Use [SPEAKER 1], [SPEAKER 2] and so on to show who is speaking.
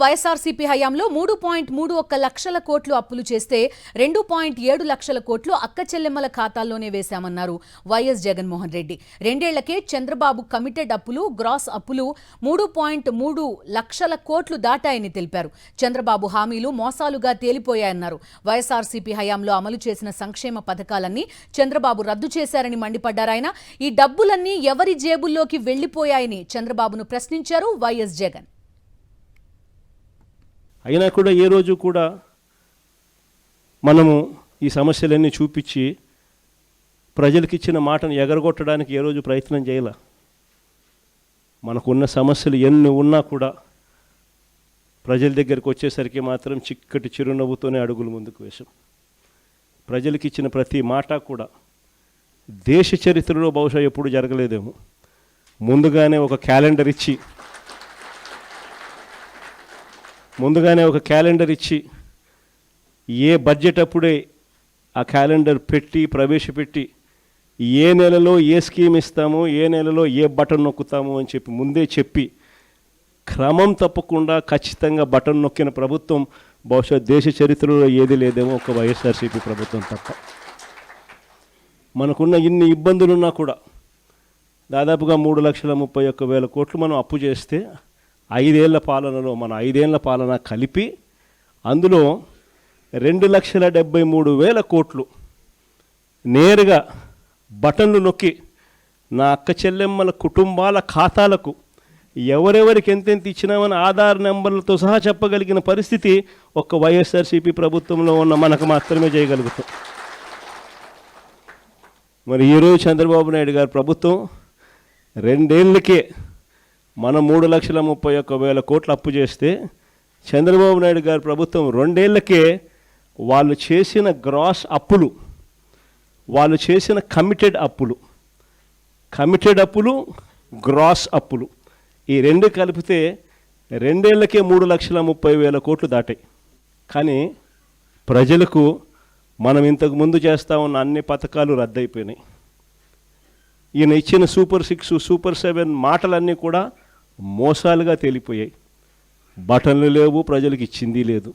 [SPEAKER 1] వైఎస్ఆర్సీపీ హయాంలో 3.31 లక్షల కోట్లు అప్పులు చేస్తే 2.7 లక్షల కోట్లు అక్క చెల్లెమ్మల ఖాతాల్లోనే వేశామన్నారు వైఎస్ జగన్మోహన్ రెడ్డి. రెండేళ్లకే చంద్రబాబు కమిటెడ్ అప్పులు, గ్రాస్ అప్పులు 3.3 లక్షల కోట్లు దాటాయని తెలిపారు. చంద్రబాబు హామీలు మోసాలుగా తేలిపోయాయన్నారు. వైఎస్ఆర్సీపీ హయాంలో అమలు చేసిన సంక్షేమ పథకాలన్నీ చంద్రబాబు రద్దు చేశారని మండిపడ్డారాయన. ఈ డబ్బులన్నీ ఎవరి జేబుల్లోకి వెళ్లిపోయాయని చంద్రబాబును ప్రశ్నించారు వైఎస్ జగన్.
[SPEAKER 2] అయినా కూడా ఏ రోజు కూడా మనము ఈ సమస్యలన్నీ చూపించి ప్రజలకు ఇచ్చిన మాటను ఎగరగొట్టడానికి ఏ రోజు ప్రయత్నం చేయాల. మనకున్న సమస్యలు ఎన్ని ఉన్నా కూడా ప్రజల దగ్గరికి వచ్చేసరికి మాత్రం చిక్కటి చిరునవ్వుతోనే అడుగులు ముందుకు వేశాం. ప్రజలకు ఇచ్చిన ప్రతి మాట కూడా దేశ చరిత్రలో బహుశా ఎప్పుడు జరగలేదేమో. ముందుగానే ఒక క్యాలెండర్ ఇచ్చి ఏ బడ్జెట్ అప్పుడే ఆ క్యాలెండర్ పెట్టి ప్రవేశపెట్టి ఏ నెలలో ఏ స్కీమ్ ఇస్తాము, ఏ నెలలో ఏ బటన్ నొక్కుతాము అని చెప్పి ముందే చెప్పి క్రమం తప్పకుండా ఖచ్చితంగా బటన్ నొక్కిన ప్రభుత్వం బహుశా దేశ చరిత్రలో ఏది లేదేమో ఒక వైఎస్ఆర్సీపీ ప్రభుత్వం తప్ప. మనకున్న ఇన్ని ఇబ్బందులున్నా కూడా దాదాపుగా 3,31,000 కోట్లు మనం అప్పు చేస్తే 5 ఏళ్ల పాలనలో మన 5 ఏళ్ల పాలన కలిపి అందులో 2,73,000 కోట్లు నేరుగా బటన్లు నొక్కి నా అక్క చెల్లెమ్మల కుటుంబాల ఖాతాలకు ఎవరెవరికి ఎంతెంత ఇచ్చినామని ఆధార్ నెంబర్లతో సహా చెప్పగలిగిన పరిస్థితి ఒక్క వైఎస్ఆర్సీపీ ప్రభుత్వంలో ఉన్న మనకు మాత్రమే చేయగలుగుతాం. మరి ఈరోజు చంద్రబాబు నాయుడు గారి ప్రభుత్వం 2 ఏళ్ళకే మనం 3,31,000 కోట్లు అప్పు చేస్తే చంద్రబాబు నాయుడు గారి ప్రభుత్వం 2 ఏళ్ళకే వాళ్ళు చేసిన గ్రాస్ అప్పులు, వాళ్ళు చేసిన కమిటెడ్ అప్పులు గ్రాస్ అప్పులు ఈ 2 కలిపితే 2 ఏళ్ళకే 3,30,000 కోట్లు దాటాయి. కానీ ప్రజలకు మనం ఇంతకు ముందు చేస్తూ ఉన్న అన్ని పథకాలు రద్దయిపోయినాయి. ఈయన ఇచ్చిన సూపర్ 6, సూపర్ 7 మాటలన్నీ కూడా మోసాలుగా తేలిపోయాయి. బటన్లు లేవు, ప్రజలకు ఇచ్చింది లేదు.